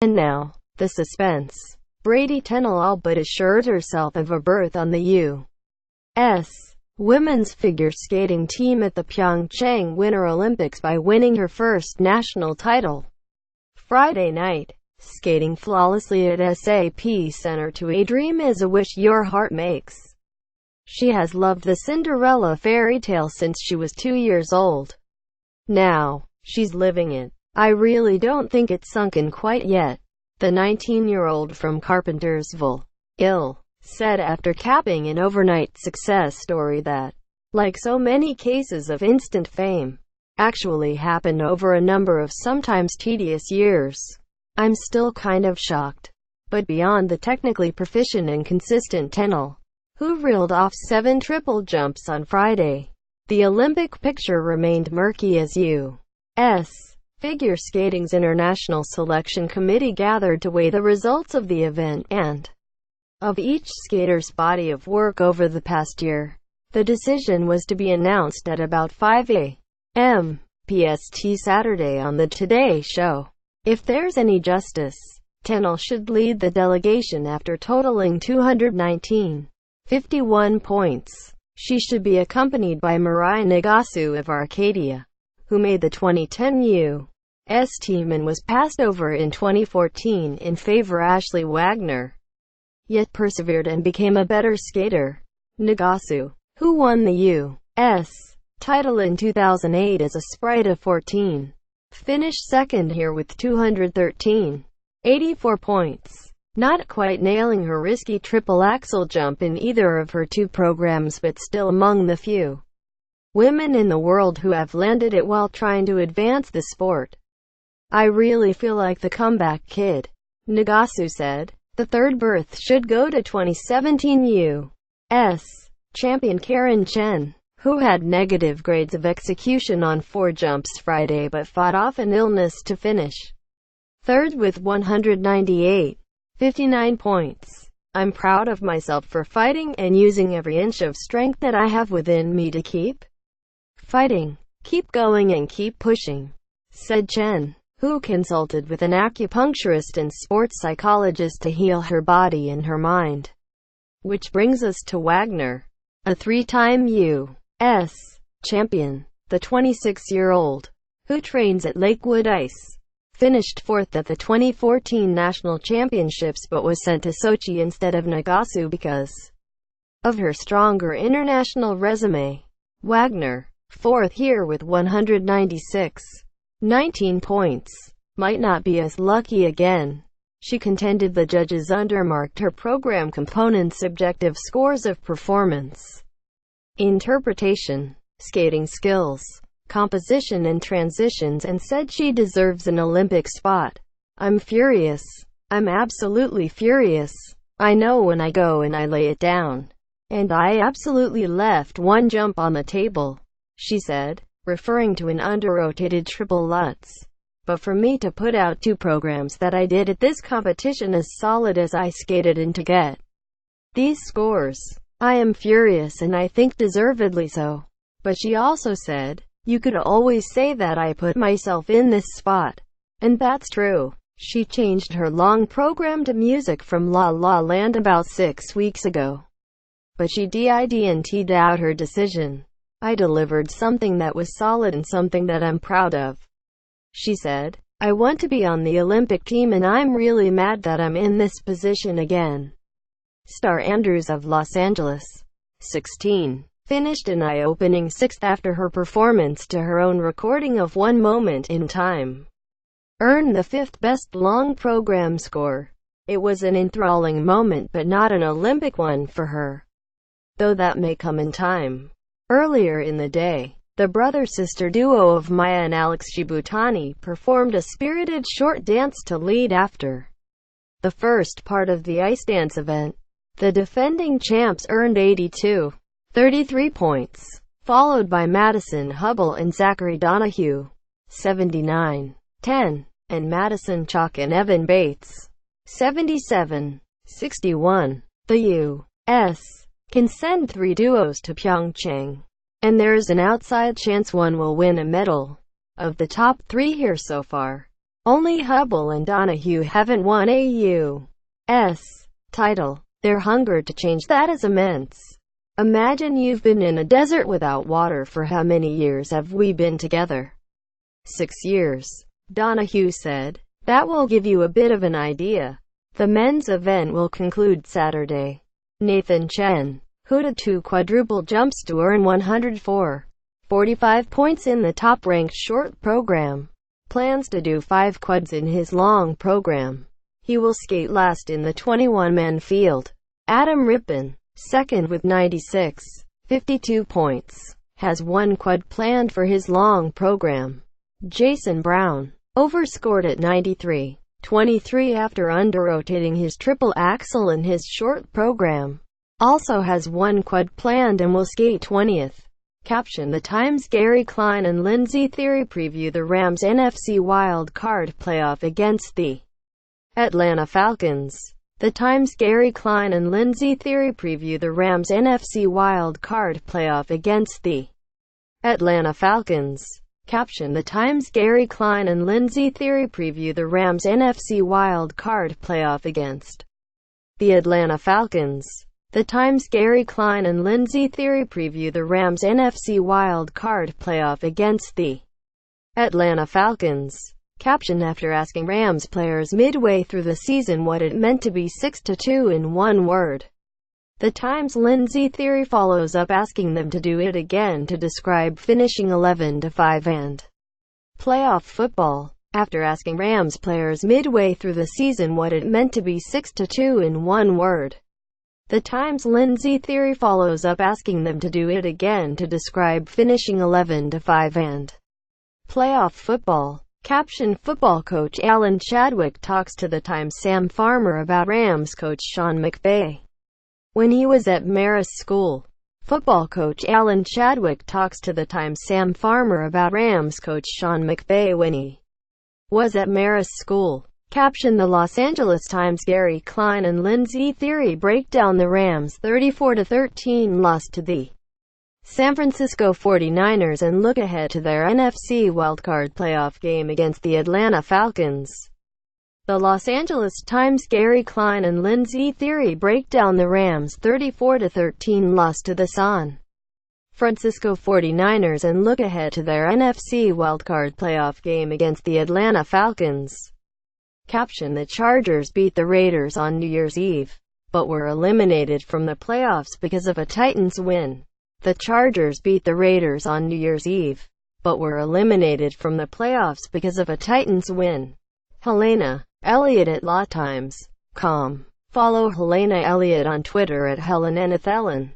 And now, the suspense. Bradie Tennell all but assured herself of a berth on the U.S. women's figure skating team at the Pyeongchang Winter Olympics by winning her first national title Friday night. Skating flawlessly at SAP Center to a dream is a wish your heart makes. She has loved the Cinderella fairy tale since she was 2 years old. Now, she's living it. I really don't think it's sunk in quite yet, the 19-year-old from Carpentersville, Ill, said after capping an overnight success story that, like so many cases of instant fame, actually happened over a number of sometimes tedious years. I'm still kind of shocked. But beyond the technically proficient and consistent Tennell, who reeled off 7 triple jumps on Friday, the Olympic picture remained murky as U.S. Figure Skating's International Selection Committee gathered to weigh the results of the event and of each skater's body of work over the past year. The decision was to be announced at about 5 a.m. PST Saturday on the Today Show. If there's any justice, Tennell should lead the delegation after totaling 219.51 points. She should be accompanied by Mirai Nagasu of Arcadia, who made the 2010 U.S. team and was passed over in 2014 in favor of Ashley Wagner, yet persevered and became a better skater. Nagasu, who won the U.S. title in 2008 as a sprite of 14, finished second here with 213.84 points, not quite nailing her risky triple axel jump in either of her 2 programs, but still among the few women in the world who have landed it while trying to advance the sport. I really feel like the comeback kid, Nagasu said. The third berth should go to 2017 U.S. champion Karen Chen, who had negative grades of execution on 4 jumps Friday but fought off an illness to finish third with 198.59 points. I'm proud of myself for fighting and using every inch of strength that I have within me to keep fighting, keep going and keep pushing, said Chen, who consulted with an acupuncturist and sports psychologist to heal her body and her mind. Which brings us to Wagner, a 3-time U.S. champion. The 26-year-old, who trains at Lakewood Ice, finished 4th at the 2014 National Championships but was sent to Sochi instead of Nagasu because of her stronger international resume. Wagner, 4th here with 196.19 points, might not be as lucky again. She contended the judges undermarked her program components' subjective scores of performance, interpretation, skating skills, composition and transitions, and said she deserves an Olympic spot. I'm furious. I'm absolutely furious. I know when I go and I lay it down. And I absolutely left 1 jump on the table, she said, referring to an under-rotated triple Lutz. But for me to put out 2 programs that I did at this competition as solid as I skated and to get these scores, I am furious and I think deservedly so. But she also said, you could always say that I put myself in this spot. And that's true. She changed her long program to music from La La Land about 6 weeks ago. But she didn't out her decision. I delivered something that was solid and something that I'm proud of, she said. I want to be on the Olympic team and I'm really mad that I'm in this position again. Star Andrews of Los Angeles, 16, finished an eye-opening 6th after her performance to her own recording of One Moment in Time earned the 5th best long program score. It was an enthralling moment but not an Olympic one for her, though that may come in time. Earlier in the day, the brother-sister duo of Maya and Alex Shibutani performed a spirited short dance to lead after the first part of the ice dance event. The defending champs earned 82.33 points, followed by Madison Hubble and Zachary Donahue, 79.10, and Madison Chalk and Evan Bates, 77.61. The U.S. can send 3 duos to Pyeongchang. and there's an outside chance one will win a medal. Of the top three here so far, only Hubble and Donahue haven't won a U.S. title. Their hunger to change that is immense. Imagine you've been in a desert without water for how many years have we been together? 6 years. Donahue said. That will give you a bit of an idea. The men's event will conclude Saturday. Nathan Chen, who did 2 quadruple jumps to earn 104.45 points in the top-ranked short program, plans to do 5 quads in his long program. He will skate last in the 21-man field. Adam Rippon, second with 96.52 points, has 1 quad planned for his long program. Jason Brown, overscored at 93.23 after under-rotating his triple axel in his short program, also has 1 quad planned and will skate 20th. Caption: The Times Gary Klein and Lindsey Theory preview the Rams' NFC wild card playoff against the Atlanta Falcons. The Times Gary Klein and Lindsey Theory preview the Rams' NFC wild card playoff against the Atlanta Falcons. Caption: The Times Gary Klein and Lindsey Theory preview the Rams' NFC wild card playoff against the Atlanta Falcons. The Times Gary Klein and Lindsey Theory preview the Rams' NFC wild card playoff against the Atlanta Falcons. Caption: After asking Rams players midway through the season what it meant to be 6-2 in one word, The Times' Lindsey Theory follows up asking them to do it again to describe finishing 11-5 and playoff football. After asking Rams players midway through the season what it meant to be 6-2 in one word, The Times' Lindsey Theory follows up asking them to do it again to describe finishing 11-5 and playoff football. Caption: Football coach Alan Chadwick talks to The Times' Sam Farmer about Rams coach Sean McVay when he was at Marist School. Football coach Alan Chadwick talks to The Times' Sam Farmer about Rams coach Sean McVay when he was at Marist School. Caption: The Los Angeles Times' Gary Klein and Lindsey Theory break down the Rams' 34-13 loss to the San Francisco 49ers and look ahead to their NFC wildcard playoff game against the Atlanta Falcons. The Los Angeles Times' Gary Klein and Lindsey Theory break down the Rams' 34-13 loss to the San Francisco 49ers and look ahead to their NFC wildcard playoff game against the Atlanta Falcons. Caption: The Chargers beat the Raiders on New Year's Eve, but were eliminated from the playoffs because of a Titans win. The Chargers beat the Raiders on New Year's Eve, but were eliminated from the playoffs because of a Titans win. Helena Elliott at LawTimes.com. Follow Helena Elliott on Twitter at HelenEnethellen.